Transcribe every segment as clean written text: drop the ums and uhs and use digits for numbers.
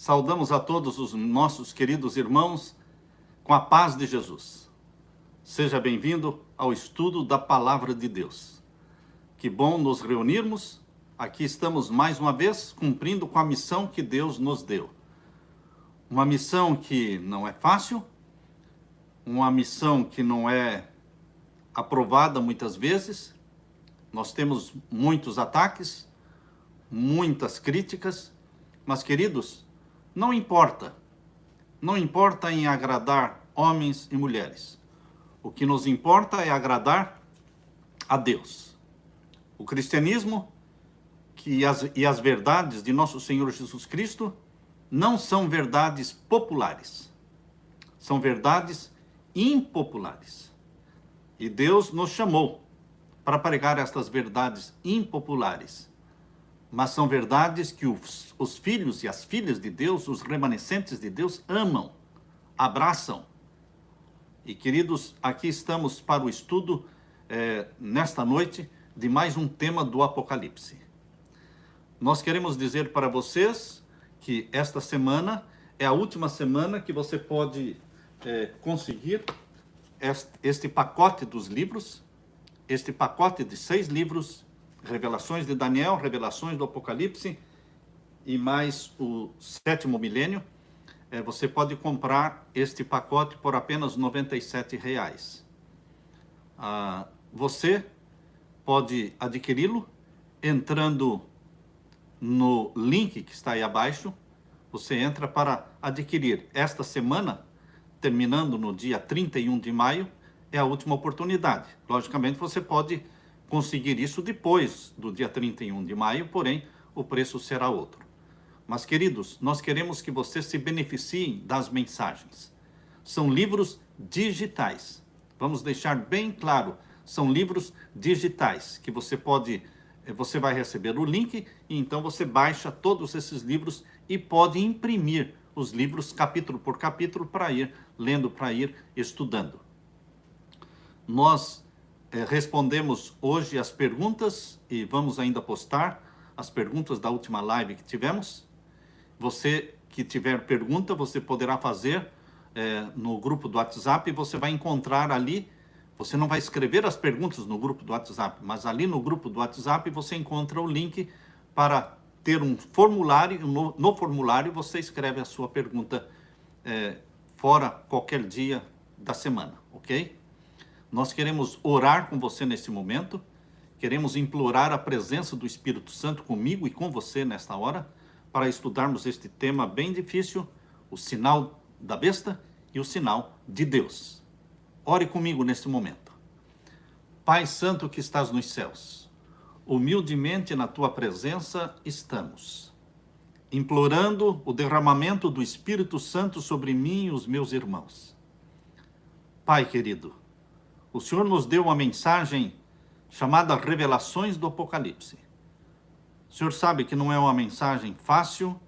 Saudamos a todos os nossos queridos irmãos com a paz de Jesus. Seja bem-vindo ao estudo da Palavra de Deus. Que bom nos reunirmos. Aqui estamos mais uma vez cumprindo com a missão que Deus nos deu. Uma missão que não é fácil, uma missão que não é aprovada muitas vezes. Nós temos muitos ataques, muitas críticas, mas queridos, não importa em agradar homens e mulheres. O que nos importa é agradar a Deus. O cristianismo e as verdades de nosso Senhor Jesus Cristo não são verdades populares, são verdades impopulares. E Deus nos chamou para pregar estas verdades impopulares. Mas são verdades que os filhos e as filhas de Deus, os remanescentes de Deus, amam, abraçam. E queridos, aqui estamos para o estudo, nesta noite, de mais um tema do Apocalipse. Nós queremos dizer para vocês que esta semana é a última semana que você pode conseguir este pacote dos livros, este pacote de 6 livros, Revelações de Daniel, Revelações do Apocalipse e mais o 7º milênio. Você pode comprar este pacote por apenas R$ 97,00. Você pode adquiri-lo entrando no link que está aí abaixo. Você entra para adquirir esta semana, terminando no dia 31 de maio, é a última oportunidade. Logicamente, você pode conseguir isso depois do dia 31 de maio, porém, o preço será outro. Mas, queridos, nós queremos que vocês se beneficiem das mensagens. São livros digitais. Vamos deixar bem claro, são livros digitais, que você vai receber o link, e então você baixa todos esses livros e pode imprimir os livros capítulo por capítulo para ir lendo, para ir estudando. Nós respondemos hoje as perguntas e vamos ainda postar as perguntas da última live que tivemos. Você que tiver pergunta, você poderá fazer no grupo do WhatsApp, e você vai encontrar ali, você não vai escrever as perguntas no grupo do WhatsApp, mas ali no grupo do WhatsApp você encontra o link para ter um formulário. No formulário você escreve a sua pergunta fora qualquer dia da semana, ok? Nós queremos orar com você nesse momento, queremos implorar a presença do Espírito Santo comigo e com você nesta hora, para estudarmos este tema bem difícil, o sinal da besta e o sinal de Deus. Ore comigo neste momento. Pai Santo que estás nos céus, humildemente na tua presença estamos, implorando o derramamento do Espírito Santo sobre mim e os meus irmãos. Pai querido, o Senhor nos deu uma mensagem chamada Revelações do Apocalipse. O Senhor sabe que não é uma mensagem fácil,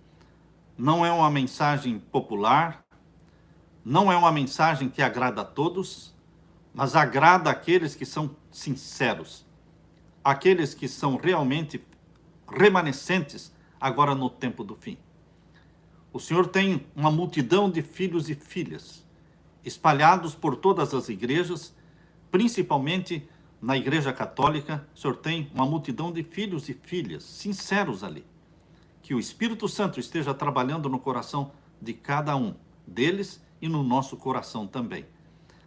não é uma mensagem popular, não é uma mensagem que agrada a todos, mas agrada aqueles que são sinceros, aqueles que são realmente remanescentes agora no tempo do fim. O Senhor tem uma multidão de filhos e filhas espalhados por todas as igrejas, principalmente na Igreja Católica. O Senhor tem uma multidão de filhos e filhas sinceros ali. Que o Espírito Santo esteja trabalhando no coração de cada um deles e no nosso coração também.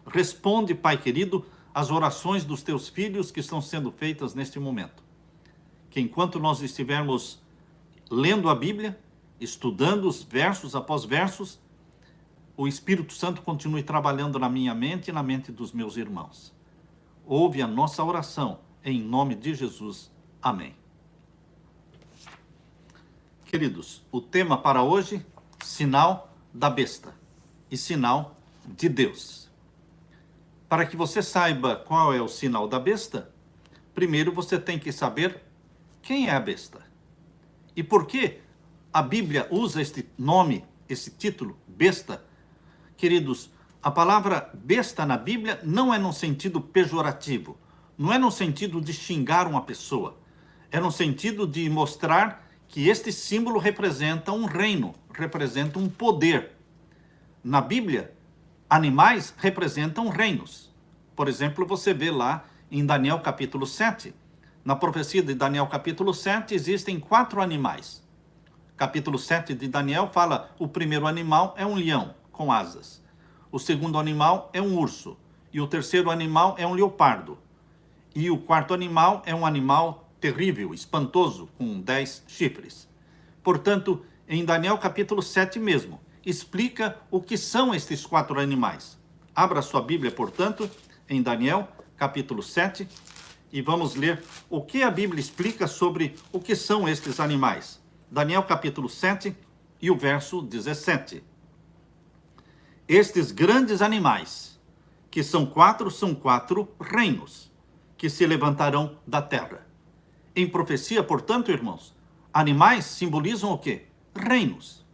Responde, Pai querido, às orações dos teus filhos que estão sendo feitas neste momento. Que enquanto nós estivermos lendo a Bíblia, estudando os versos após versos, o Espírito Santo continue trabalhando na minha mente e na mente dos meus irmãos. Ouve a nossa oração, em nome de Jesus. Amém. Queridos, o tema para hoje, sinal da besta e sinal de Deus. Para que você saiba qual é o sinal da besta, primeiro você tem que saber quem é a besta. E por que a Bíblia usa este nome, esse título, besta? Queridos, a palavra besta na Bíblia não é no sentido pejorativo, não é no sentido de xingar uma pessoa, é no sentido de mostrar que este símbolo representa um reino, representa um poder. Na Bíblia, animais representam reinos. Por exemplo, você vê lá em Daniel capítulo 7, na profecia de Daniel capítulo 7, existem 4 animais. Capítulo 7 de Daniel fala: o primeiro animal é um leão com asas. O segundo animal é um urso. E o terceiro animal é um leopardo. E o quarto animal é um animal terrível, espantoso, com 10 chifres. Portanto, em Daniel capítulo 7 mesmo, explica o que são estes 4 animais. Abra sua Bíblia, portanto, em Daniel capítulo 7, e vamos ler o que a Bíblia explica sobre o que são estes animais. Daniel capítulo 7 e o verso 17. Estes grandes animais, que são 4 reinos, que se levantarão da terra. Em profecia, portanto, irmãos, animais simbolizam o quê? Reinos.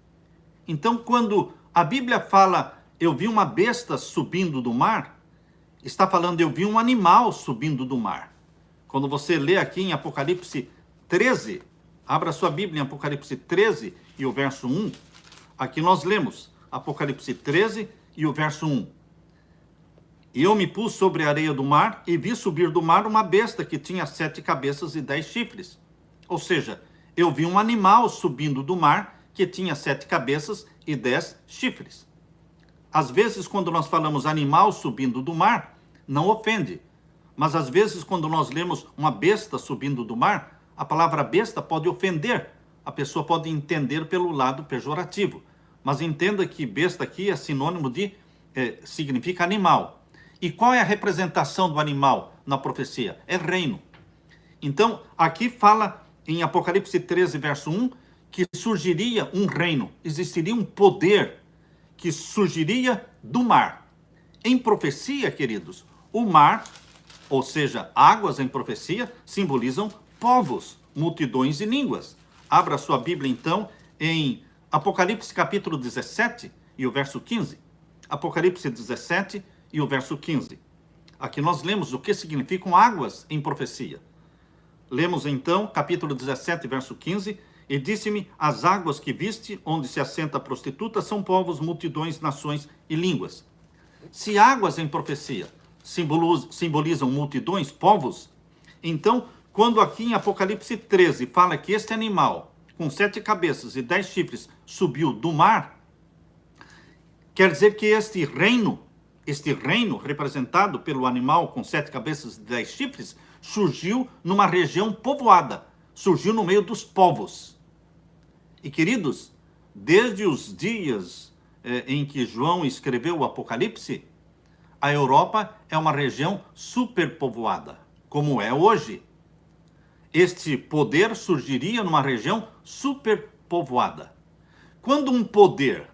Então, quando a Bíblia fala, eu vi uma besta subindo do mar, está falando, eu vi um animal subindo do mar. Quando você lê aqui em Apocalipse 13, abra sua Bíblia em Apocalipse 13 e o verso 1, aqui nós lemos Apocalipse 13 e o verso 1. E eu me pus sobre a areia do mar e vi subir do mar uma besta que tinha 7 cabeças e 10 chifres. Ou seja, eu vi um animal subindo do mar que tinha 7 cabeças e 10 chifres. Às vezes, quando nós falamos animal subindo do mar, não ofende. Mas às vezes, quando nós lemos uma besta subindo do mar, a palavra besta pode ofender. A pessoa pode entender pelo lado pejorativo. Mas entenda que besta aqui é sinônimo de, significa animal. E qual é a representação do animal na profecia? É reino. Então, aqui fala em Apocalipse 13, verso 1, que surgiria um reino, existiria um poder que surgiria do mar. Em profecia, queridos, o mar, ou seja, águas em profecia, simbolizam povos, multidões e línguas. Abra sua Bíblia, então, em Apocalipse capítulo 17 e o verso 15. Apocalipse 17 e o verso 15. Aqui nós lemos o que significam águas em profecia. Lemos então, capítulo 17, verso 15, e disse-me, as águas que viste, onde se assenta a prostituta, são povos, multidões, nações e línguas. Se águas em profecia simbolizam multidões, povos, então, quando aqui em Apocalipse 13 fala que este animal, com 7 cabeças e 10 chifres, subiu do mar, quer dizer que este reino representado pelo animal com 7 cabeças e 10 chifres, surgiu numa região povoada, surgiu no meio dos povos. E queridos, desde os dias em que João escreveu o Apocalipse, a Europa é uma região superpovoada, como é hoje. Este poder surgiria numa região superpovoada. Quando um poder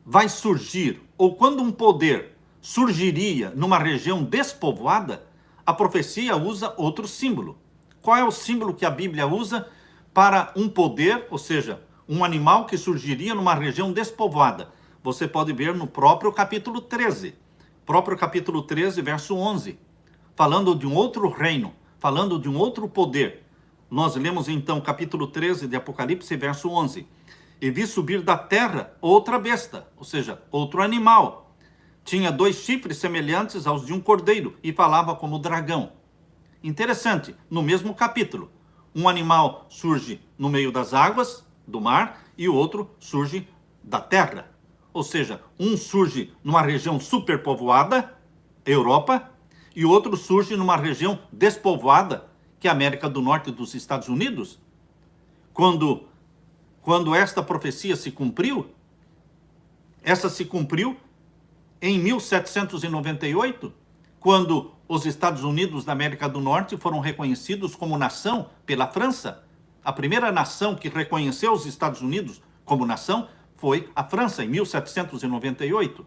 vai surgir, ou quando um poder surgiria numa região despovoada, a profecia usa outro símbolo. Qual é o símbolo que a Bíblia usa para um poder, ou seja, um animal que surgiria numa região despovoada? Você pode ver no próprio capítulo 13. Próprio capítulo 13, verso 11. Falando de um outro reino, falando de um outro poder. Nós lemos então capítulo 13 de Apocalipse, verso 11. E vi subir da terra outra besta, ou seja, outro animal. Tinha 2 chifres semelhantes aos de um cordeiro e falava como dragão. Interessante, no mesmo capítulo, um animal surge no meio das águas, do mar, e o outro surge da terra. Ou seja, um surge numa região superpovoada, Europa, e o outro surge numa região despovoada, que é a América do Norte dos Estados Unidos. Quando esta profecia se cumpriu, essa se cumpriu em 1798, quando os Estados Unidos da América do Norte foram reconhecidos como nação pela França. A primeira nação que reconheceu os Estados Unidos como nação foi a França, em 1798.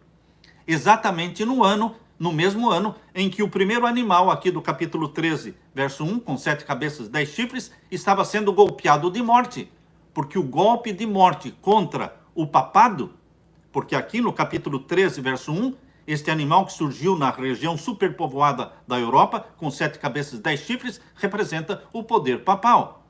Exatamente no mesmo ano em que o primeiro animal aqui do capítulo 13, verso 1, com 7 cabeças e 10 chifres, estava sendo golpeado de morte. Porque o golpe de morte contra o papado, porque aqui no capítulo 13, verso 1, este animal que surgiu na região superpovoada da Europa, com 7 cabeças e 10 chifres, representa o poder papal.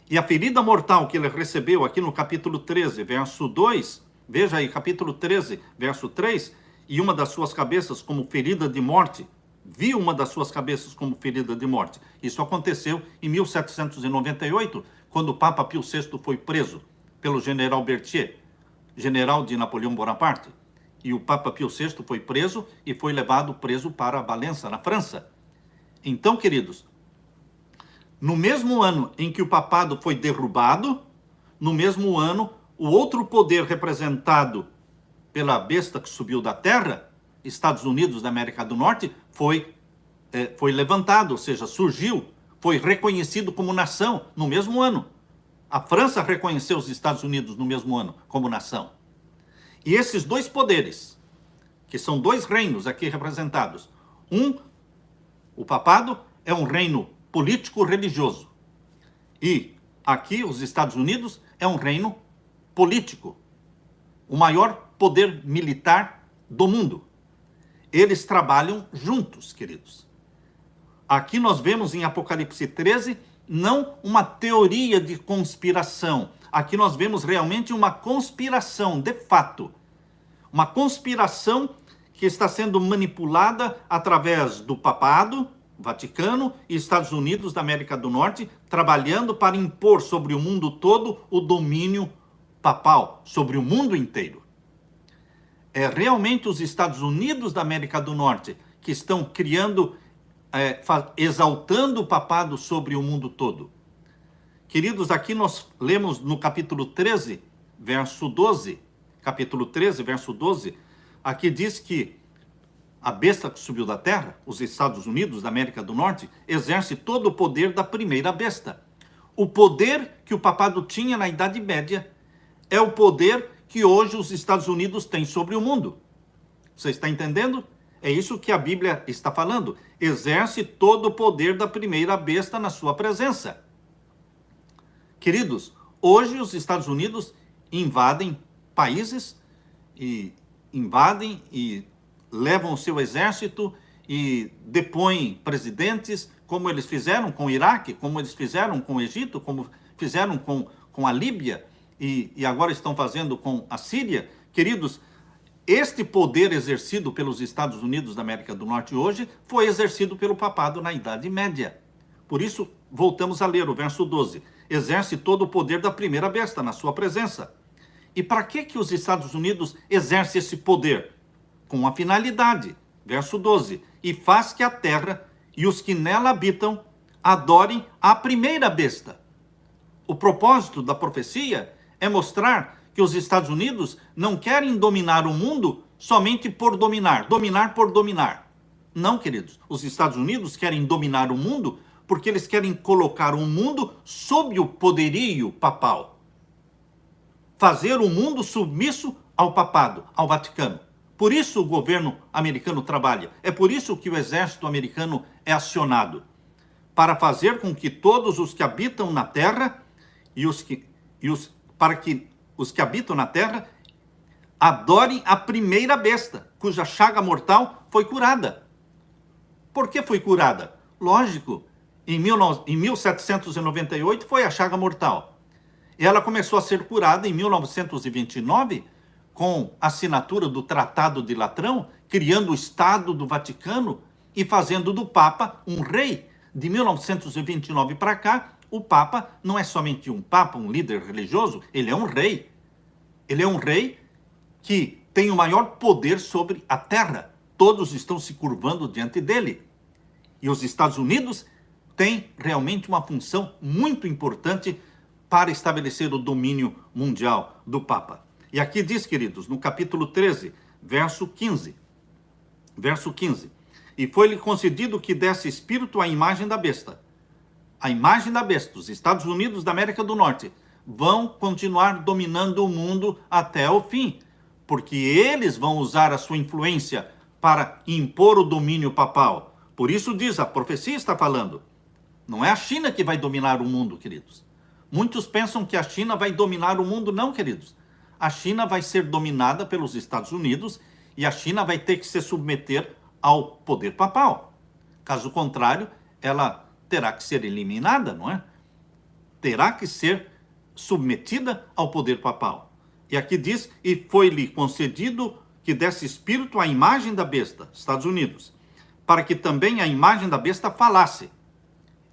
E a ferida mortal que ele recebeu aqui no capítulo 13, verso 2, veja aí, capítulo 13, verso 3, e uma das suas cabeças como ferida de morte, viu uma das suas cabeças como ferida de morte. Isso aconteceu em 1798, quando o Papa Pio VI foi preso pelo general Berthier, general de Napoleão Bonaparte. E o Papa Pio VI foi preso e foi levado preso para Valença, na França. Então, queridos, no mesmo ano em que o papado foi derrubado, no mesmo ano, o outro poder representado pela besta que subiu da terra, Estados Unidos da América do Norte, foi levantado, ou seja, surgiu, foi reconhecido como nação no mesmo ano. A França reconheceu os Estados Unidos no mesmo ano como nação. E esses dois poderes, que são dois reinos aqui representados, o papado é um reino político-religioso. E aqui, os Estados Unidos, é um reino político. O maior poder militar do mundo. Eles trabalham juntos, queridos. Aqui nós vemos em Apocalipse 13, não uma teoria de conspiração. Aqui nós vemos realmente uma conspiração, de fato. Uma conspiração que está sendo manipulada através do papado, Vaticano e Estados Unidos da América do Norte, trabalhando para impor sobre o mundo todo o domínio papal, sobre o mundo inteiro. É realmente os Estados Unidos da América do Norte que estão criando, exaltando o papado sobre o mundo todo. Queridos, aqui nós lemos no capítulo 13, verso 12, capítulo 13, verso 12, aqui diz que a besta que subiu da terra, os Estados Unidos da América do Norte, exerce todo o poder da primeira besta. O poder que o papado tinha na Idade Média é o poder que hoje os Estados Unidos têm sobre o mundo. Você está entendendo? É isso que a Bíblia está falando. Exerce todo o poder da primeira besta na sua presença. Queridos, hoje os Estados Unidos invadem países e levam o seu exército e depõem presidentes, como eles fizeram com o Iraque, como eles fizeram com o Egito, como fizeram com a Líbia e agora estão fazendo com a Síria. Queridos, este poder exercido pelos Estados Unidos da América do Norte hoje foi exercido pelo papado na Idade Média. Por isso, voltamos a ler o verso 12. Exerce todo o poder da primeira besta na sua presença. E para que os Estados Unidos exercem esse poder? Com uma finalidade. Verso 12. E faz que a terra e os que nela habitam adorem a primeira besta. O propósito da profecia é mostrar que os Estados Unidos não querem dominar o mundo somente por dominar, dominar por dominar. Não, queridos. Os Estados Unidos querem dominar o mundo porque eles querem colocar o mundo sob o poderio papal. Fazer o mundo submisso ao papado, ao Vaticano. Por isso o governo americano trabalha. É por isso que o exército americano é acionado. Para fazer com que todos os que habitam na terra para que os que habitam na terra adorem a primeira besta, cuja chaga mortal foi curada. Por que foi curada? Lógico, em 1798 foi a chaga mortal. Ela começou a ser curada em 1929, com a assinatura do Tratado de Latrão, criando o Estado do Vaticano e fazendo do Papa um rei. De 1929 para cá, o Papa não é somente um Papa, um líder religioso, ele é um rei. Ele é um rei que tem o maior poder sobre a terra. Todos estão se curvando diante dele. E os Estados Unidos têm realmente uma função muito importante para estabelecer o domínio mundial do Papa. E aqui diz, queridos, no capítulo 13, verso 15. Verso 15. E foi-lhe concedido que desse espírito à imagem da besta. A imagem da besta, os Estados Unidos da América do Norte, vão continuar dominando o mundo até o fim, porque eles vão usar a sua influência para impor o domínio papal. Por isso diz, a profecia está falando, não é a China que vai dominar o mundo, queridos. Muitos pensam que a China vai dominar o mundo. Não, queridos. A China vai ser dominada pelos Estados Unidos e a China vai ter que se submeter ao poder papal. Caso contrário, ela terá que ser eliminada, não é? terá que ser submetida ao poder papal. E aqui diz, e foi-lhe concedido que desse espírito à imagem da besta, Estados Unidos, para que também a imagem da besta falasse.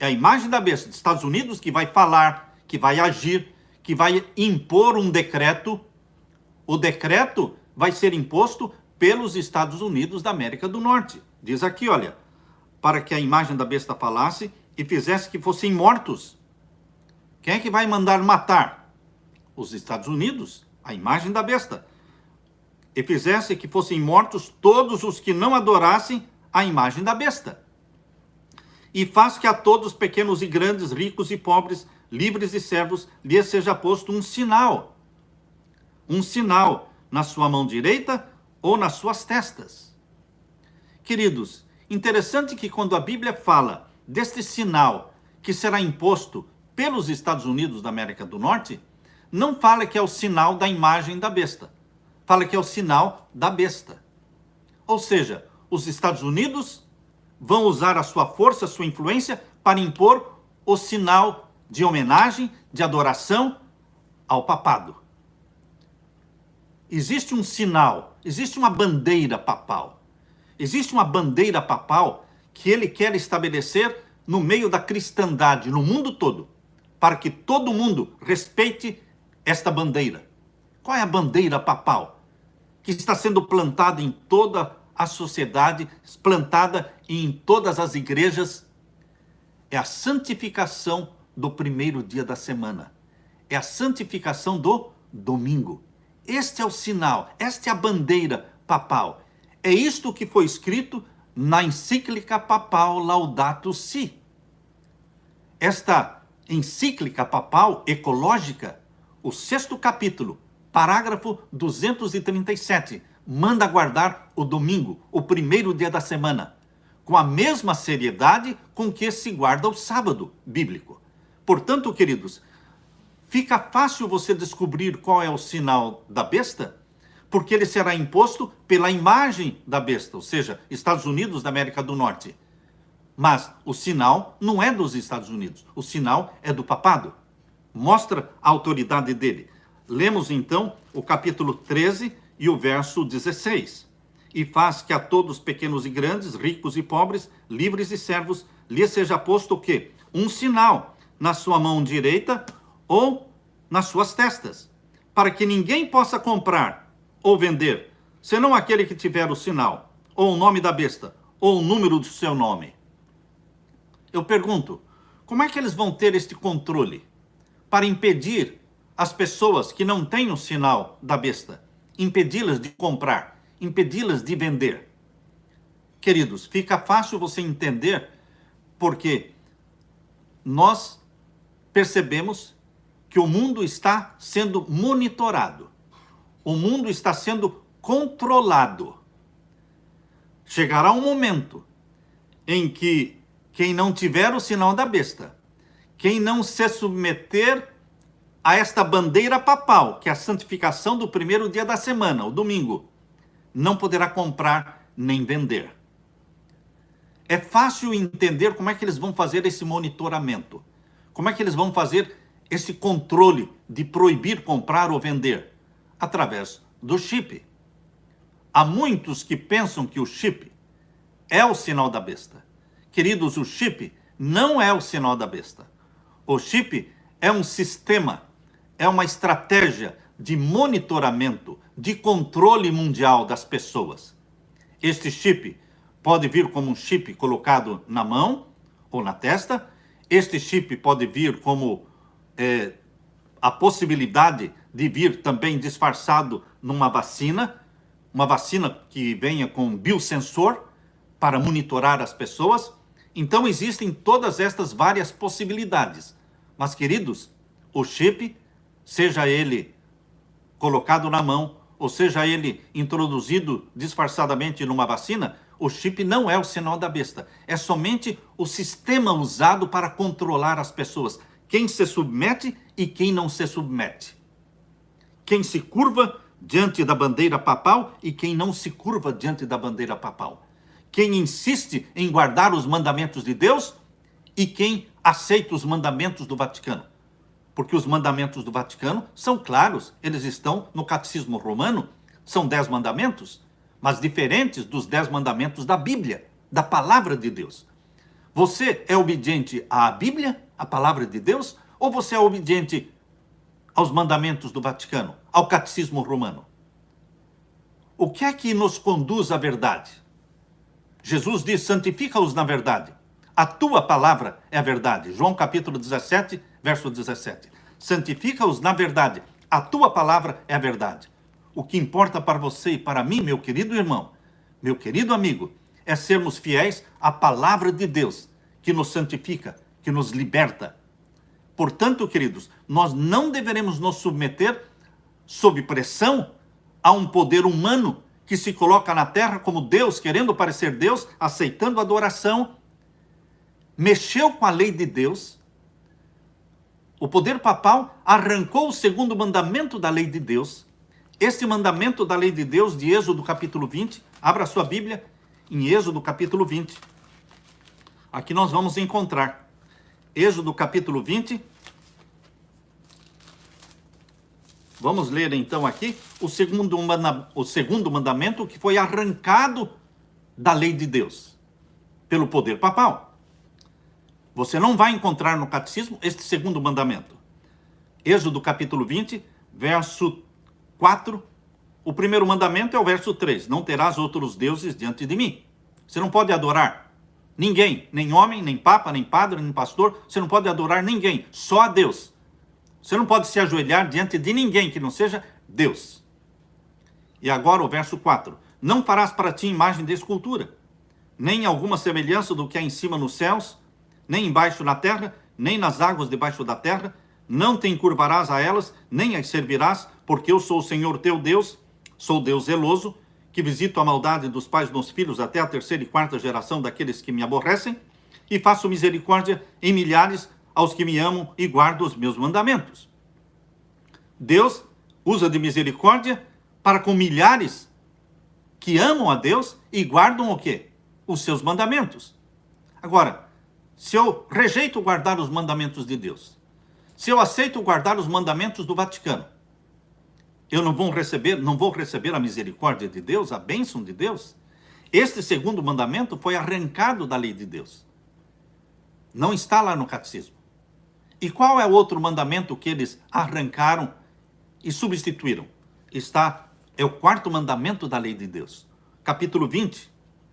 É a imagem da besta dos Estados Unidos que vai falar, que vai agir, que vai impor um decreto. O decreto vai ser imposto pelos Estados Unidos da América do Norte. Diz aqui, olha, para que a imagem da besta falasse e fizesse que fossem mortos. Quem é que vai mandar matar? Os Estados Unidos, a imagem da besta. E fizesse que fossem mortos todos os que não adorassem a imagem da besta. E faz que a todos, pequenos e grandes, ricos e pobres, livres e servos, lhes seja posto um sinal na sua mão direita ou nas suas testas. Queridos, interessante que quando a Bíblia fala deste sinal que será imposto pelos Estados Unidos da América do Norte, não fala que é o sinal da imagem da besta. Fala que é o sinal da besta. Ou seja, os Estados Unidos vão usar a sua força, a sua influência para impor o sinal de homenagem, de adoração ao papado. Existe um sinal, existe uma bandeira papal. Existe uma bandeira papal que ele quer estabelecer no meio da cristandade, no mundo todo, para que todo mundo respeite esta bandeira. Qual é a bandeira papal? Que está sendo plantada em toda a sociedade, plantada em todas as igrejas. É a santificação do primeiro dia da semana. É a santificação do domingo. Este é o sinal, esta é a bandeira papal. É isto que foi escrito na encíclica papal Laudato Si. Esta encíclica papal ecológica, o 6º capítulo, parágrafo 237, manda guardar o domingo, o primeiro dia da semana, com a mesma seriedade com que se guarda o sábado bíblico. Portanto, queridos, fica fácil você descobrir qual é o sinal da besta, porque ele será imposto pela imagem da besta, ou seja, Estados Unidos da América do Norte. Mas o sinal não é dos Estados Unidos, o sinal é do papado. Mostra a autoridade dele. Lemos então o capítulo 13 e o verso 16. E faz que a todos, pequenos e grandes, ricos e pobres, livres e servos, lhes seja posto o quê? Um sinal na sua mão direita ou nas suas testas, para que ninguém possa comprar ou vender, senão aquele que tiver o sinal, ou o nome da besta, ou o número do seu nome. Eu pergunto, como é que eles vão ter este controle para impedir as pessoas que não têm o sinal da besta, impedi-las de comprar, impedi-las de vender? Queridos, fica fácil você entender porque nós percebemos que o mundo está sendo monitorado. O mundo está sendo controlado. Chegará um momento em que quem não tiver o sinal da besta, quem não se submeter a esta bandeira papal, que é a santificação do primeiro dia da semana, o domingo, não poderá comprar nem vender. É fácil entender como é que eles vão fazer esse monitoramento. Como é que eles vão fazer esse controle de proibir comprar ou vender? Através do chip. Há muitos que pensam que o chip é o sinal da besta. Queridos, o chip não é o sinal da besta. O chip é um sistema, é uma estratégia de monitoramento, de controle mundial das pessoas. Este chip pode vir como um chip colocado na mão ou na testa. Este chip pode vir como a possibilidade de vir também disfarçado numa vacina, uma vacina que venha com biosensor para monitorar as pessoas. Então existem todas estas várias possibilidades. Mas, queridos, o chip, seja ele colocado na mão, ou seja ele introduzido disfarçadamente numa vacina, o chip não é o sinal da besta. É somente o sistema usado para controlar as pessoas. Quem se submete e quem não se submete. Quem se curva diante da bandeira papal e quem não se curva diante da bandeira papal. Quem insiste em guardar os mandamentos de Deus e quem aceita os mandamentos do Vaticano. Porque os mandamentos do Vaticano são claros, eles estão no Catecismo Romano, são 10 mandamentos, mas diferentes dos 10 mandamentos da Bíblia, da Palavra de Deus. Você é obediente à Bíblia, à Palavra de Deus, ou você é obediente aos mandamentos do Vaticano, ao Catecismo Romano? O que é que nos conduz à verdade? Jesus diz, santifica-os na verdade. A tua palavra é a verdade. João capítulo 17, verso 17. Santifica-os na verdade. A tua palavra é a verdade. O que importa para você e para mim, meu querido irmão, meu querido amigo, é sermos fiéis à palavra de Deus, que nos santifica, que nos liberta. Portanto, queridos, nós não deveremos nos submeter sob pressão a um poder humano que se coloca na terra como Deus, querendo parecer Deus, aceitando adoração, mexeu com a lei de Deus. O poder papal arrancou o segundo mandamento da lei de Deus. Este mandamento da lei de Deus, de Êxodo capítulo 20, abra sua Bíblia em Êxodo capítulo 20. Aqui nós vamos encontrar Êxodo capítulo 20. Vamos ler então aqui o segundo mandamento que foi arrancado da lei de Deus pelo poder papal. Você não vai encontrar no catecismo este segundo mandamento. Êxodo capítulo 20, verso 4. O primeiro mandamento é o verso 3. Não terás outros deuses diante de mim. Você não pode adorar ninguém, nem homem, nem papa, nem padre, nem pastor. Você não pode adorar ninguém, só a Deus. Você não pode se ajoelhar diante de ninguém que não seja Deus. E agora o verso 4. Não farás para ti imagem de escultura, nem alguma semelhança do que há em cima nos céus, nem embaixo na terra, nem nas águas debaixo da terra. Não te encurvarás a elas, nem as servirás, porque eu sou o Senhor teu Deus, sou Deus zeloso, que visito a maldade dos pais nos filhos até a 3ª e 4ª geração daqueles que me aborrecem, e faço misericórdia em milhares aos que me amam e guardam os meus mandamentos. Deus usa de misericórdia para com milhares que amam a Deus e guardam o quê? Os seus mandamentos. Agora, se eu rejeito guardar os mandamentos de Deus, se eu aceito guardar os mandamentos do Vaticano, eu não vou receber a misericórdia de Deus, a bênção de Deus? Este segundo mandamento foi arrancado da lei de Deus. Não está lá no catecismo. E qual é o outro mandamento que eles arrancaram e substituíram? É o 4º mandamento da lei de Deus. Capítulo 20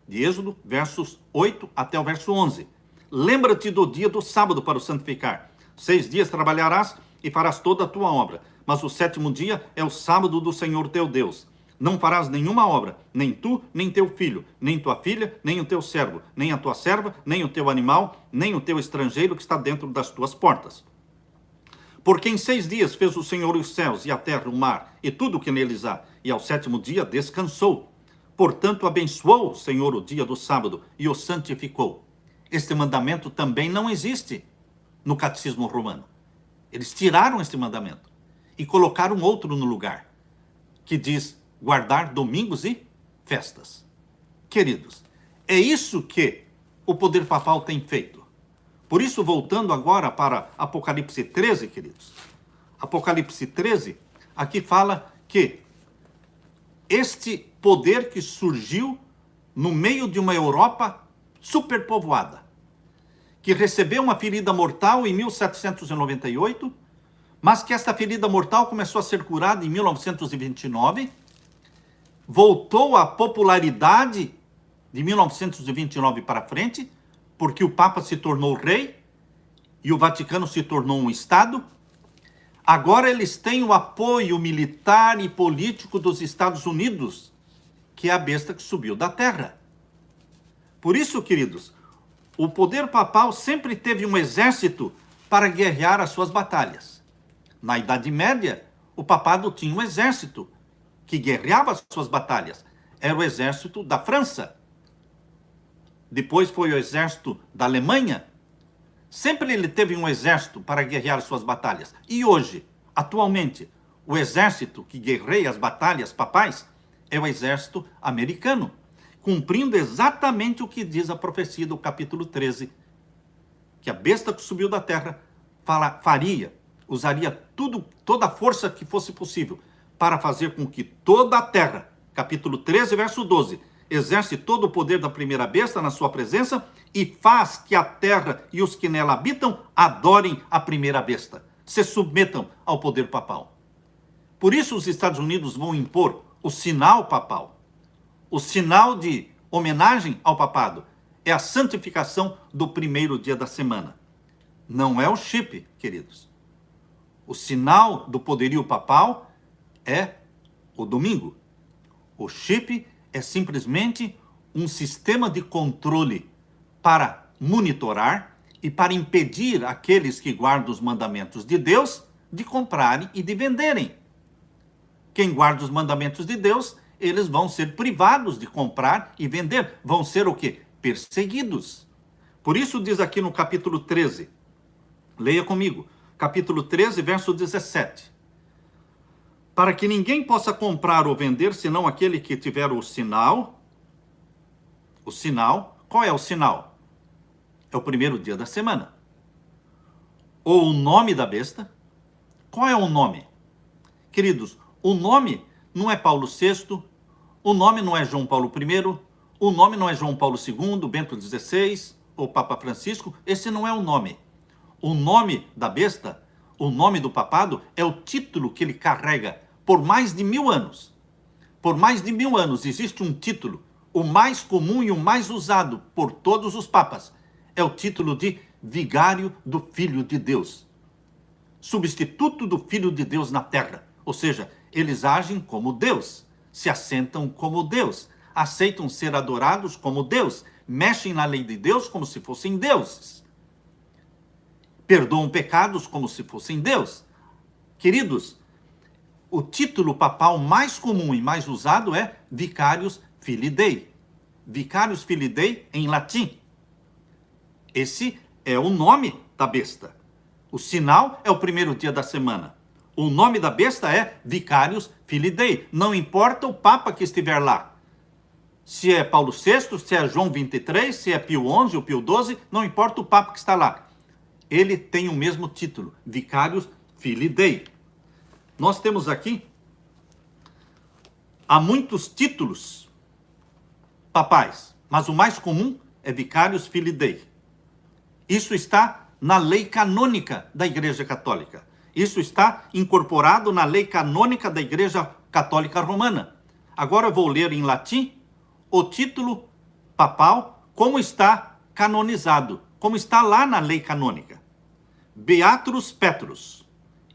de Êxodo, versos 8 até o verso 11. Lembra-te do dia do sábado para o santificar. 6 dias trabalharás e farás toda a tua obra. Mas o 7º dia é o sábado do Senhor teu Deus. Não farás nenhuma obra, nem tu, nem teu filho, nem tua filha, nem o teu servo, nem a tua serva, nem o teu animal, nem o teu estrangeiro que está dentro das tuas portas. Porque em 6 dias fez o Senhor os céus e a terra, o mar, e tudo o que neles há, e ao 7º dia descansou. Portanto, abençoou o Senhor o dia do sábado e o santificou. Este mandamento também não existe no catecismo romano. Eles tiraram este mandamento e colocaram outro no lugar, que diz guardar domingos e festas. Queridos, é isso que o poder papal tem feito. Por isso, voltando agora para Apocalipse 13, queridos. Apocalipse 13, aqui fala que este poder que surgiu no meio de uma Europa superpovoada, que recebeu uma ferida mortal em 1798, mas que esta ferida mortal começou a ser curada em 1929, voltou à popularidade de 1929 para frente, porque o Papa se tornou rei e o Vaticano se tornou um Estado. Agora eles têm o apoio militar e político dos Estados Unidos, que é a besta que subiu da terra. Por isso, queridos, o poder papal sempre teve um exército para guerrear as suas batalhas. Na Idade Média, o papado tinha um exército que guerreava as suas batalhas. Era o exército da França. Depois foi o exército da Alemanha. Sempre ele teve um exército para guerrear as suas batalhas. E hoje, atualmente, o exército que guerreia as batalhas papais é o exército americano, cumprindo exatamente o que diz a profecia do capítulo 13, que a besta que subiu da terra faria usaria toda a força que fosse possível para fazer com que toda a terra, capítulo 13, verso 12, exerce todo o poder da primeira besta na sua presença e faz que a terra e os que nela habitam adorem a primeira besta, se submetam ao poder papal. Por isso os Estados Unidos vão impor o sinal papal. O sinal de homenagem ao papado é a santificação do primeiro dia da semana. Não é o chip, queridos. O sinal do poderio papal é o domingo. O chip é simplesmente um sistema de controle para monitorar e para impedir aqueles que guardam os mandamentos de Deus de comprarem e de venderem. Quem guarda os mandamentos de Deus, eles vão ser privados de comprar e vender. Vão ser o quê? Perseguidos. Por isso diz aqui no capítulo 13, leia comigo, capítulo 13, verso 17. Para que ninguém possa comprar ou vender, senão aquele que tiver o sinal. O sinal, qual é o sinal? É o primeiro dia da semana. Ou o nome da besta. Qual é o nome? Queridos, o nome não é Paulo VI, o nome não é João Paulo I, o nome não é João Paulo II, Bento XVI ou Papa Francisco. Esse não é o nome. O nome da besta, o nome do papado, é o título que ele carrega por mais de 1000 anos. Por mais de 1000 anos existe um título, o mais comum e o mais usado por todos os papas. É o título de vigário do Filho de Deus. Substituto do Filho de Deus na terra. Ou seja, eles agem como Deus, se assentam como Deus, aceitam ser adorados como Deus, mexem na lei de Deus como se fossem deuses, perdoam pecados como se fossem Deus. Queridos, o título papal mais comum e mais usado é Vicarius Filii Dei. Vicarius Filii Dei em latim. Esse é o nome da besta. O sinal é o primeiro dia da semana. O nome da besta é Vicarius Filii Dei. Não importa o papa que estiver lá. Se é Paulo VI, se é João XXIII, se é Pio XI ou Pio XII, não importa o papa que está lá. Ele tem o mesmo título, Vicarius Filii Dei. Nós temos aqui, há muitos títulos papais, mas o mais comum é Vicarius Filii Dei. Isso está na lei canônica da Igreja Católica. Isso está incorporado na lei canônica da Igreja Católica Romana. Agora eu vou ler em latim o título papal, como está canonizado, como está lá na lei canônica. Beatus Petrus,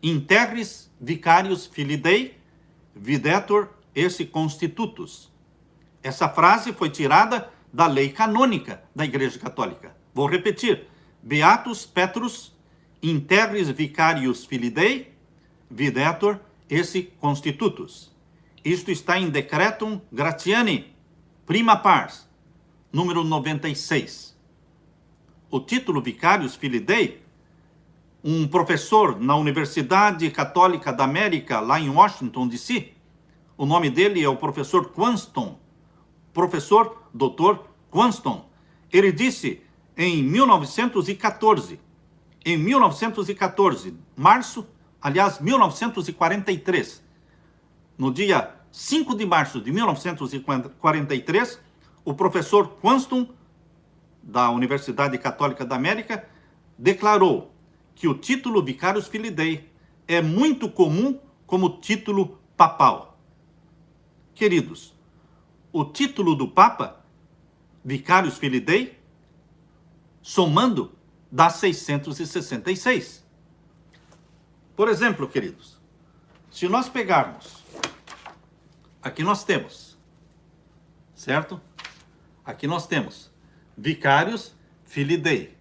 integris vicarius Filii Dei, videtur esse constitutus. Essa frase foi tirada da lei canônica da Igreja Católica. Vou repetir. Beatus Petrus, integris vicarius Filii Dei, videtur esse constitutus. Isto está em Decretum Gratiani, prima pars, número 96. O título Vicarius Filii Dei, um professor na Universidade Católica da América, lá em Washington, D.C., o nome dele é o professor Quanston, professor Dr. Quanston. Ele disse em 1914, março, aliás, 1943, no dia 5 de março de 1943, o professor Quanston, da Universidade Católica da América, declarou que o título Vicarius Filii Dei é muito comum como título papal. Queridos, o título do Papa, Vicarius Filii Dei, somando, dá 666. Por exemplo, queridos, se nós pegarmos, aqui nós temos, certo? Aqui nós temos Vicarius Filii Dei.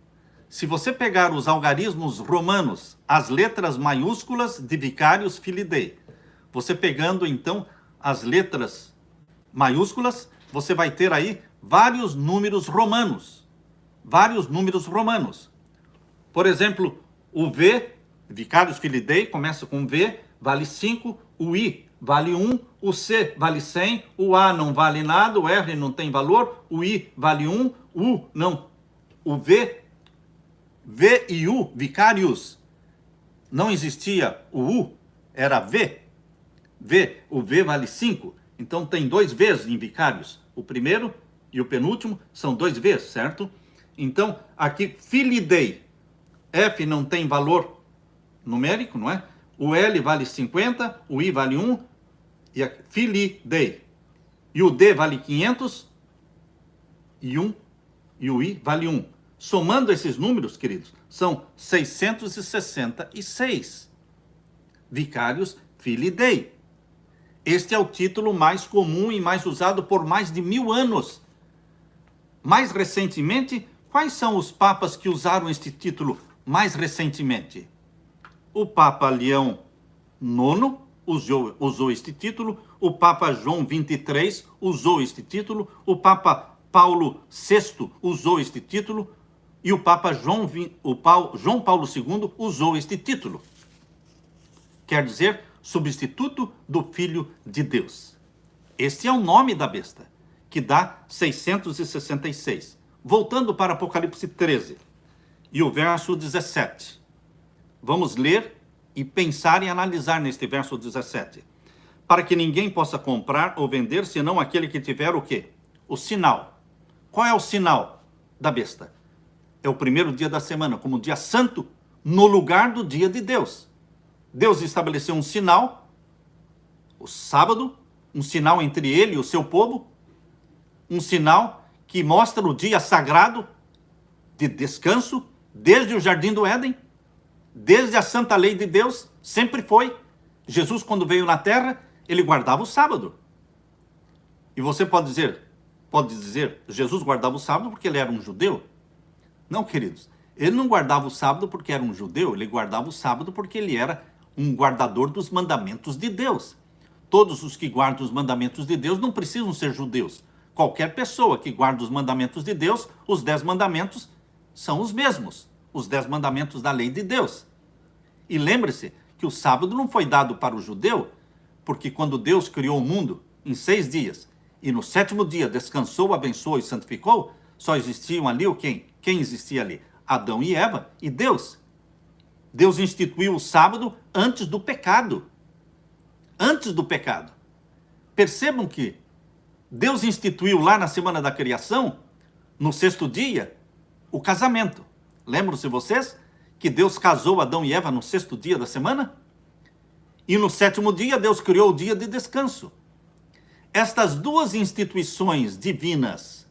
Se você pegar os algarismos romanos, as letras maiúsculas de Vicarius Filii Dei, você pegando então as letras maiúsculas, você vai ter aí vários números romanos. Vários números romanos. Por exemplo, o V, Vicarius Filii Dei, começa com V, vale 5, o I vale 1, o C vale 100, o A não vale nada, o R não tem valor, o I vale 1, o não, o V e U, Vicarius, Não existia o U, era V. V, o V vale 5. Então tem 2 Vs em vicários. O primeiro e o penúltimo são 2 Vs, certo? Então, aqui, Filidei. F não tem valor numérico, não é? O L vale 50, o I vale 1, e a Filidei. E o D vale 500, e o I vale 1. Somando esses números, queridos, são 666 vicários Filidei. Este é o título mais comum e mais usado por mais de 1000 anos. Mais recentemente, quais são os papas que usaram este título mais recentemente? O Papa Leão IX usou este título, o Papa João XXIII usou este título, o Papa Paulo VI usou este título e o Papa João Paulo II usou este título. Quer dizer, substituto do Filho de Deus. Este é o nome da besta, que dá 666. Voltando para Apocalipse 13 e o verso 17. Vamos ler e pensar e analisar neste verso 17. Para que ninguém possa comprar ou vender, senão aquele que tiver o quê? O sinal. Qual é o sinal da besta? É o primeiro dia da semana, como dia santo, no lugar do dia de Deus. Deus estabeleceu um sinal, o sábado, um sinal entre ele e o seu povo, um sinal que mostra o dia sagrado de descanso, desde o Jardim do Éden, desde a santa lei de Deus, sempre foi. Jesus, quando veio na terra, ele guardava o sábado. E você pode dizer, Jesus guardava o sábado porque ele era um judeu? Não, queridos, ele não guardava o sábado porque era um judeu, ele guardava o sábado porque ele era um guardador dos mandamentos de Deus. Todos os que guardam os mandamentos de Deus não precisam ser judeus. Qualquer pessoa que guarda os mandamentos de Deus, os 10 mandamentos são os mesmos, os 10 mandamentos da lei de Deus. E lembre-se que o sábado não foi dado para o judeu, porque quando Deus criou o mundo em 6 dias, e no 7º dia descansou, abençoou e santificou, só existiam ali o quem? Quem existia ali? Adão e Eva e Deus. Deus instituiu o sábado antes do pecado. Antes do pecado. Percebam que Deus instituiu lá na semana da criação, no 6º dia, o casamento. Lembram-se vocês que Deus casou Adão e Eva no 6º dia da semana? E no 7º dia Deus criou o dia de descanso. Estas duas instituições divinas,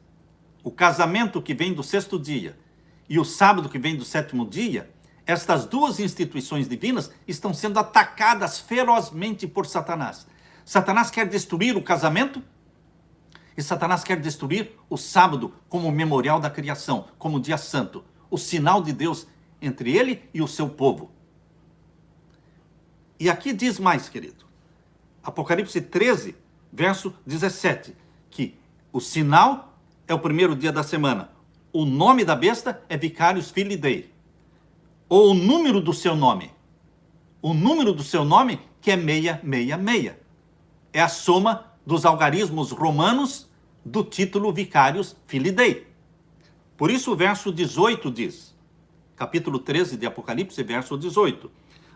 o casamento que vem do 6º dia e o sábado que vem do 7º dia, estas duas instituições divinas estão sendo atacadas ferozmente por Satanás. Satanás quer destruir o casamento e Satanás quer destruir o sábado como memorial da criação, como dia santo, o sinal de Deus entre ele e o seu povo. E aqui diz mais, querido, Apocalipse 13, verso 17, que o sinal é o primeiro dia da semana. O nome da besta é Vicarius Filidei. Ou o número do seu nome. O número do seu nome que é 666. É a soma dos algarismos romanos do título Vicarius Filidei. Por isso o verso 18 diz, capítulo 13 de Apocalipse, verso 18.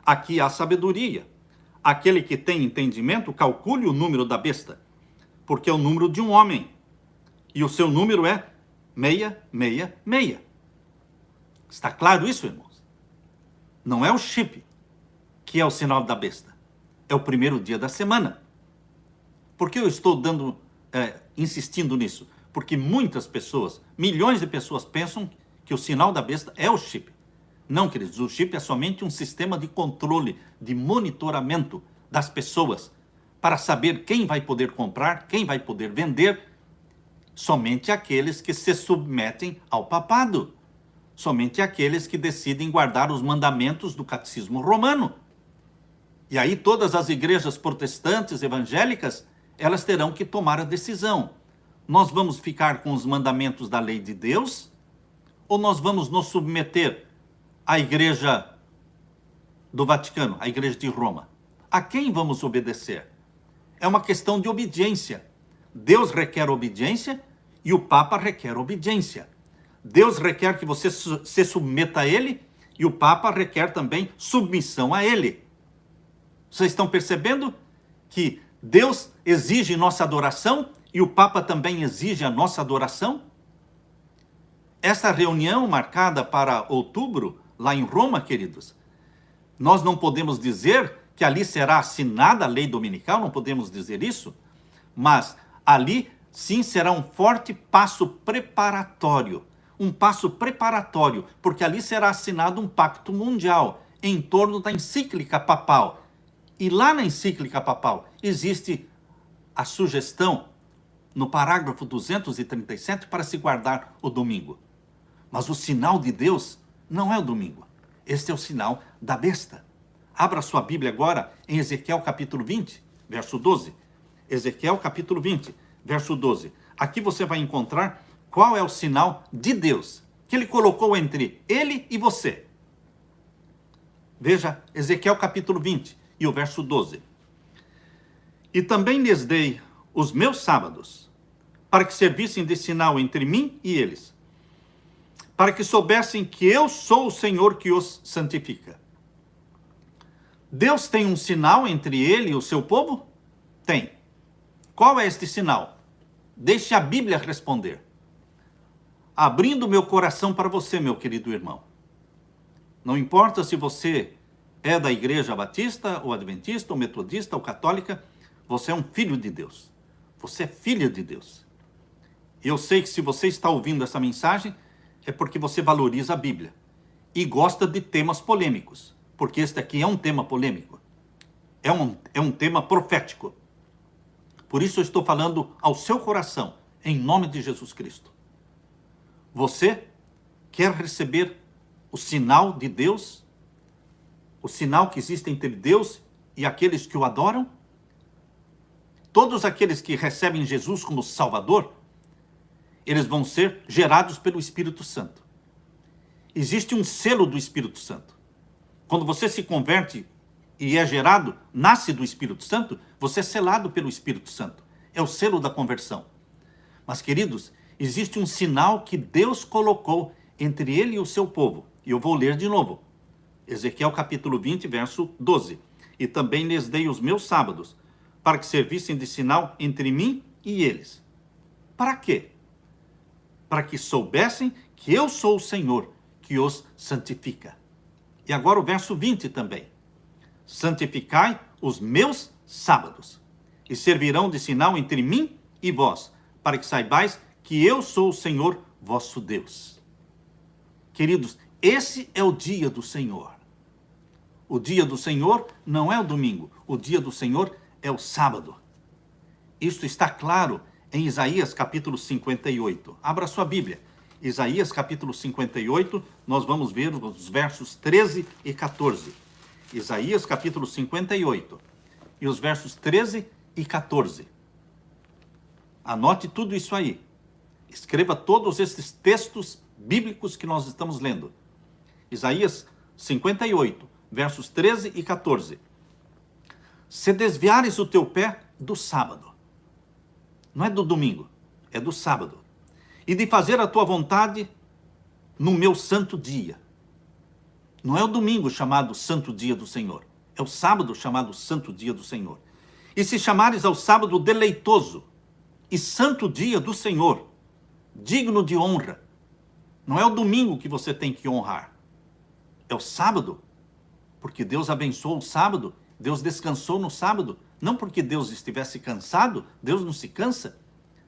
Aqui há sabedoria. Aquele que tem entendimento, calcule o número da besta, porque é o número de um homem. E o seu número é 666. Está claro isso, irmãos? Não é o chip que é o sinal da besta. É o primeiro dia da semana. Por que eu estou insistindo nisso? Porque muitas pessoas, milhões de pessoas pensam que o sinal da besta é o chip. Não, queridos, o chip é somente um sistema de controle, de monitoramento das pessoas, para saber quem vai poder comprar, quem vai poder vender, somente aqueles que se submetem ao papado, somente aqueles que decidem guardar os mandamentos do catecismo romano. E aí todas as igrejas protestantes, evangélicas, elas terão que tomar a decisão. Nós vamos ficar com os mandamentos da lei de Deus, ou nós vamos nos submeter à igreja do Vaticano, à igreja de Roma? A quem vamos obedecer? É uma questão de obediência. Deus requer obediência e o Papa requer obediência. Deus requer que você se submeta a ele E o Papa requer também submissão a ele. Vocês estão percebendo que Deus exige nossa adoração e o Papa também exige a nossa adoração? Essa reunião marcada para outubro, lá em Roma, queridos, nós não podemos dizer que ali será assinada a lei dominical, não podemos dizer isso, mas ali sim será um forte passo preparatório, porque ali será assinado um pacto mundial em torno da encíclica papal. E lá na encíclica papal existe a sugestão, no parágrafo 237, para se guardar o domingo. Mas o sinal de Deus não é o domingo. Este é o sinal da besta. Abra sua Bíblia agora em Ezequiel capítulo 20, verso 12. Ezequiel capítulo 20, verso 12. Aqui você vai encontrar qual é o sinal de Deus que ele colocou entre ele e você. Veja, Ezequiel capítulo 20 e o verso 12. E também lhes dei os meus sábados, para que servissem de sinal entre mim e eles, para que soubessem que eu sou o Senhor que os santifica. Deus tem um sinal entre ele e o seu povo? Tem. Qual é este sinal? Deixe a Bíblia responder. Abrindo meu coração para você, meu querido irmão. Não importa se você é da igreja batista, ou adventista, ou metodista, ou católica, você é um filho de Deus. Você é filha de Deus. E eu sei que se você está ouvindo essa mensagem, é porque você valoriza a Bíblia e gosta de temas polêmicos, porque este aqui é um tema polêmico, é um tema profético. Por isso eu estou falando ao seu coração, em nome de Jesus Cristo. Você quer receber o sinal de Deus, o sinal que existe entre Deus e aqueles que o adoram? Todos aqueles que recebem Jesus como Salvador, eles vão ser gerados pelo Espírito Santo. Existe um selo do Espírito Santo. Quando você se converte e é gerado, nasce do Espírito Santo, você é selado pelo Espírito Santo. É o selo da conversão. Mas, queridos, existe um sinal que Deus colocou entre ele e o seu povo. E eu vou ler de novo. Ezequiel capítulo 20, verso 12. E também lhes dei os meus sábados, para que servissem de sinal entre mim e eles. Para quê? Para que soubessem que eu sou o Senhor que os santifica. E agora o verso 20 também. Santificai os meus sábados, e servirão de sinal entre mim e vós, para que saibais que eu sou o Senhor vosso Deus. Queridos, esse é o dia do Senhor. O dia do Senhor não é o domingo, o dia do Senhor é o sábado. Isso está claro em Isaías capítulo 58. Abra sua Bíblia. Isaías capítulo 58, nós vamos ver os versos 13 e 14. Isaías capítulo 58 e os versos 13 e 14. Anote tudo isso aí. Escreva todos esses textos bíblicos que nós estamos lendo. Isaías 58, versos 13 e 14. Se desviares o teu pé do sábado, não é do domingo, é do sábado, e de fazer a tua vontade no meu santo dia. Não é o domingo chamado santo dia do Senhor, é o sábado chamado santo dia do Senhor. E se chamares ao sábado deleitoso e santo dia do Senhor, digno de honra, não é o domingo que você tem que honrar, é o sábado, porque Deus abençoou o sábado, Deus descansou no sábado, não porque Deus estivesse cansado, Deus não se cansa,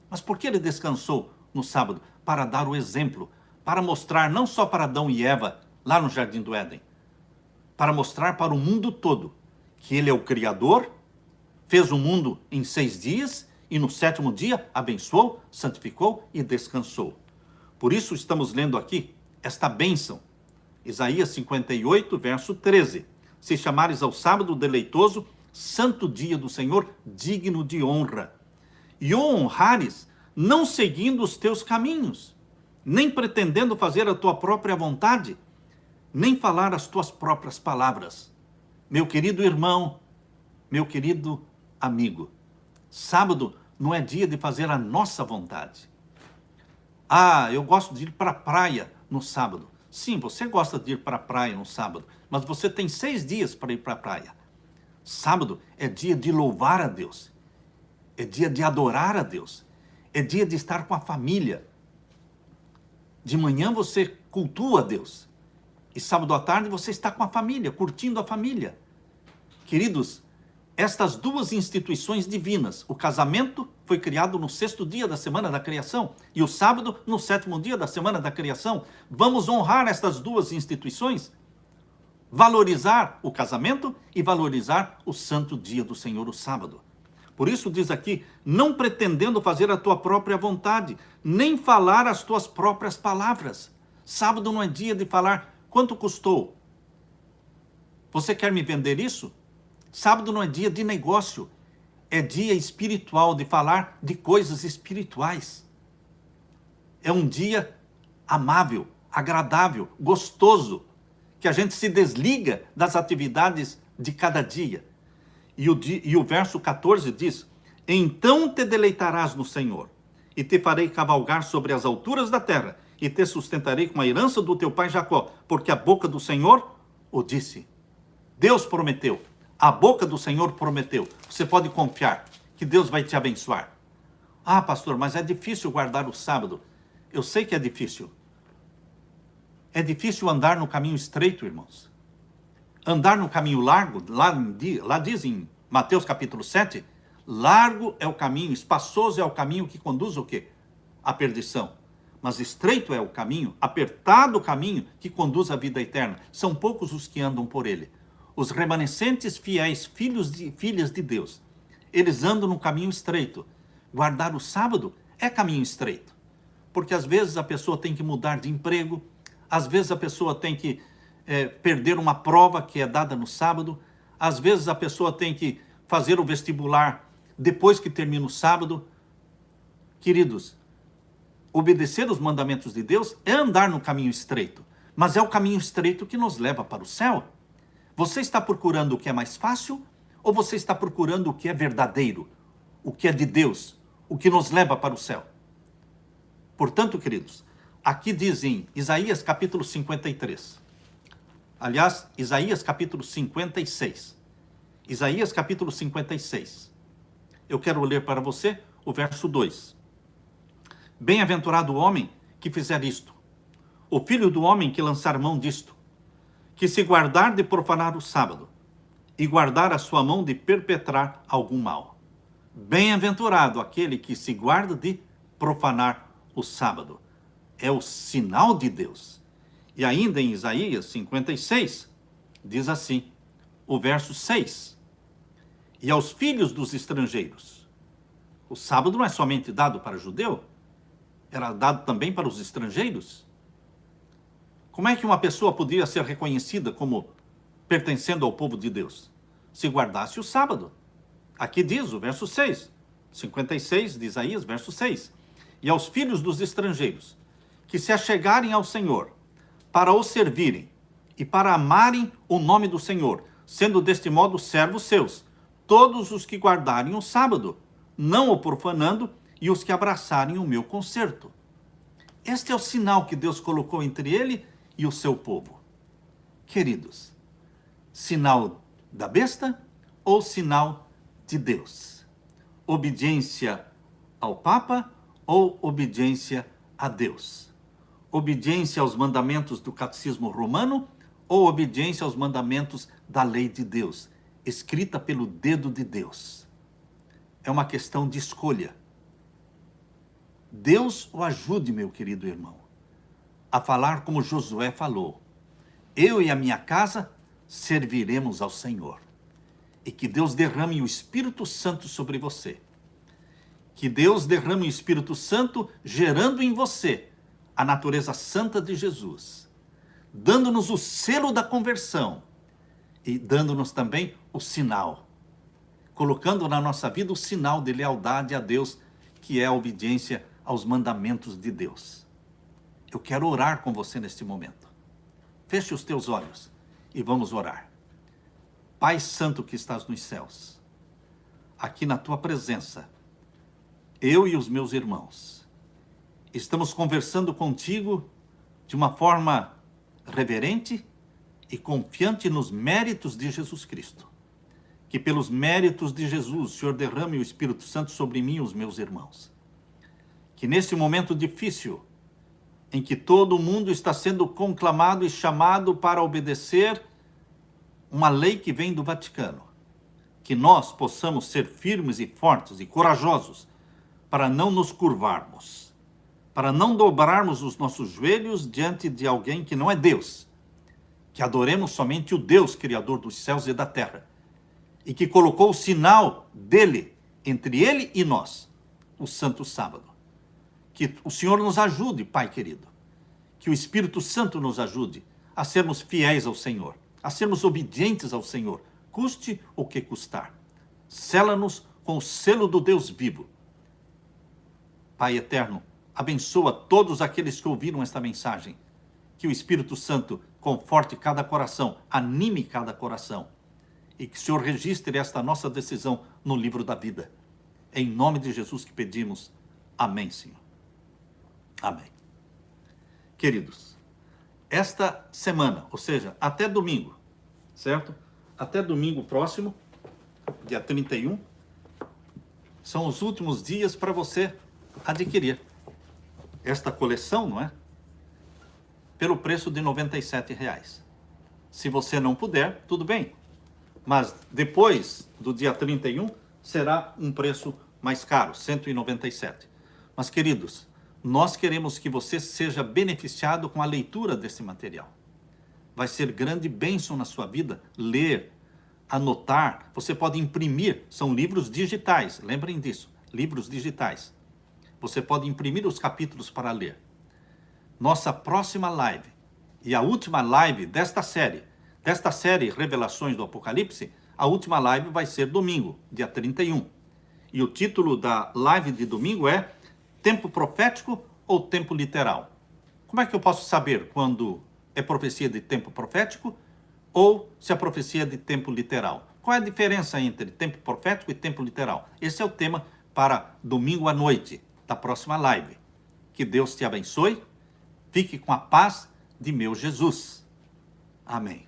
mas porque ele descansou no sábado? Para dar o exemplo, para mostrar não só para Adão e Eva, lá no Jardim do Éden, para mostrar para o mundo todo que ele é o Criador, fez o mundo em 6 dias e no 7º dia abençoou, santificou e descansou. Por isso estamos lendo aqui esta bênção. Isaías 58, verso 13. Se chamares ao sábado deleitoso, santo dia do Senhor, digno de honra, e o honrares, não seguindo os teus caminhos, nem pretendendo fazer a tua própria vontade, nem falar as tuas próprias palavras. Meu querido irmão, meu querido amigo, sábado não é dia de fazer a nossa vontade. Ah, eu gosto de ir para a praia no sábado. Sim, você gosta de ir para a praia no sábado, mas você tem 6 dias para ir para a praia. Sábado é dia de louvar a Deus, é dia de adorar a Deus, é dia de estar com a família. De manhã você cultua a Deus, e sábado à tarde você está com a família, curtindo a família. Queridos, estas duas instituições divinas, o casamento foi criado no 6º dia da semana da criação e o sábado no 7º dia da semana da criação. Vamos honrar estas duas instituições, valorizar o casamento e valorizar o santo dia do Senhor, o sábado. Por isso diz aqui, não pretendendo fazer a tua própria vontade, nem falar as tuas próprias palavras. Sábado não é dia de falar quanto custou. Você quer me vender isso? Sábado não é dia de negócio, é dia espiritual, de falar de coisas espirituais. É um dia amável, agradável, gostoso, que a gente se desliga das atividades de cada dia. E o verso 14 diz, então te deleitarás no Senhor, e te farei cavalgar sobre as alturas da terra, e te sustentarei com a herança do teu pai Jacó, porque a boca do Senhor o disse. Deus prometeu. A boca do Senhor prometeu. Você pode confiar que Deus vai te abençoar. Ah, pastor, mas é difícil guardar o sábado. Eu sei que é difícil. É difícil andar no caminho estreito, irmãos. Andar no caminho largo, lá diz em Mateus capítulo 7, largo é o caminho, espaçoso é o caminho que conduz o quê? A perdição. Mas estreito é o caminho, apertado o caminho que conduz à vida eterna. São poucos os que andam por ele. Os remanescentes fiéis, filhas de Deus, eles andam no caminho estreito. Guardar o sábado é caminho estreito. Porque às vezes a pessoa tem que mudar de emprego, às vezes a pessoa tem que perder uma prova que é dada no sábado, às vezes a pessoa tem que fazer o vestibular depois que termina o sábado. Queridos, obedecer os mandamentos de Deus é andar no caminho estreito, mas é o caminho estreito que nos leva para o céu. Você está procurando o que é mais fácil ou você está procurando o que é verdadeiro, o que é de Deus, o que nos leva para o céu? Portanto, queridos, aqui diz em Isaías capítulo 53. Aliás, Isaías capítulo 56. Isaías capítulo 56. Eu quero ler para você o verso 2. Bem-aventurado o homem que fizer isto, o filho do homem que lançar mão disto, que se guardar de profanar o sábado, e guardar a sua mão de perpetrar algum mal. Bem-aventurado aquele que se guarda de profanar o sábado. É o sinal de Deus. E ainda em Isaías 56, diz assim, o verso 6. E aos filhos dos estrangeiros. O sábado não é somente dado para judeu, era dado também para os estrangeiros. Como é que uma pessoa podia ser reconhecida como pertencendo ao povo de Deus? Se guardasse o sábado. Aqui diz o verso 6, 56 de Isaías, verso 6. E aos filhos dos estrangeiros, que se achegarem ao Senhor, para o servirem e para amarem o nome do Senhor, sendo deste modo servos seus, todos os que guardarem o sábado, não o profanando, e os que abraçarem o meu concerto. Este é o sinal que Deus colocou entre ele e o seu povo. Queridos, sinal da besta ou sinal de Deus? Obediência ao Papa ou obediência a Deus? Obediência aos mandamentos do catecismo romano ou obediência aos mandamentos da lei de Deus, escrita pelo dedo de Deus? É uma questão de escolha. Deus o ajude, meu querido irmão, a falar como Josué falou. Eu e a minha casa serviremos ao Senhor. E que Deus derrame o Espírito Santo sobre você. Que Deus derrame o Espírito Santo gerando em você a natureza santa de Jesus, dando-nos o selo da conversão e dando-nos também o sinal, colocando na nossa vida o sinal de lealdade a Deus, que é a obediência aos mandamentos de Deus. Eu quero orar com você neste momento. Feche os teus olhos e vamos orar. Pai Santo que estás nos céus, aqui na tua presença, eu e os meus irmãos, estamos conversando contigo de uma forma reverente e confiante nos méritos de Jesus Cristo. Que pelos méritos de Jesus, o Senhor derrame o Espírito Santo sobre mim e os meus irmãos. Que nesse momento difícil, em que todo mundo está sendo conclamado e chamado para obedecer uma lei que vem do Vaticano, que nós possamos ser firmes e fortes e corajosos para não nos curvarmos, para não dobrarmos os nossos joelhos diante de alguém que não é Deus, que adoremos somente o Deus Criador dos céus e da terra, e que colocou o sinal dele entre ele e nós, o Santo Sábado. Que o Senhor nos ajude, Pai querido, que o Espírito Santo nos ajude a sermos fiéis ao Senhor, a sermos obedientes ao Senhor, custe o que custar. Sela-nos com o selo do Deus vivo. Pai eterno, abençoa todos aqueles que ouviram esta mensagem. Que o Espírito Santo conforte cada coração, anime cada coração. E que o Senhor registre esta nossa decisão no livro da vida. Em nome de Jesus que pedimos. Amém, Senhor. Amém. Queridos, esta semana, ou seja, até domingo, certo? Até domingo próximo, dia 31, são os últimos dias para você adquirir esta coleção, não é? Pelo preço de R$ 97,00. Se você não puder, tudo bem. Mas depois do dia 31, será um preço mais caro, R$ 197. Mas, queridos, nós queremos que você seja beneficiado com a leitura desse material. Vai ser grande bênção na sua vida ler, anotar. Você pode imprimir, são livros digitais, lembrem disso, livros digitais. Você pode imprimir os capítulos para ler. Nossa próxima live, e a última live desta série Revelações do Apocalipse, a última live vai ser domingo, dia 31. E o título da live de domingo é Tempo Profético ou Tempo Literal? Como é que eu posso saber quando é profecia de tempo profético ou se a profecia é de tempo literal? Qual é a diferença entre tempo profético e tempo literal? Esse é o tema para domingo à noite da próxima live. Que Deus te abençoe. Fique com a paz de meu Jesus. Amém.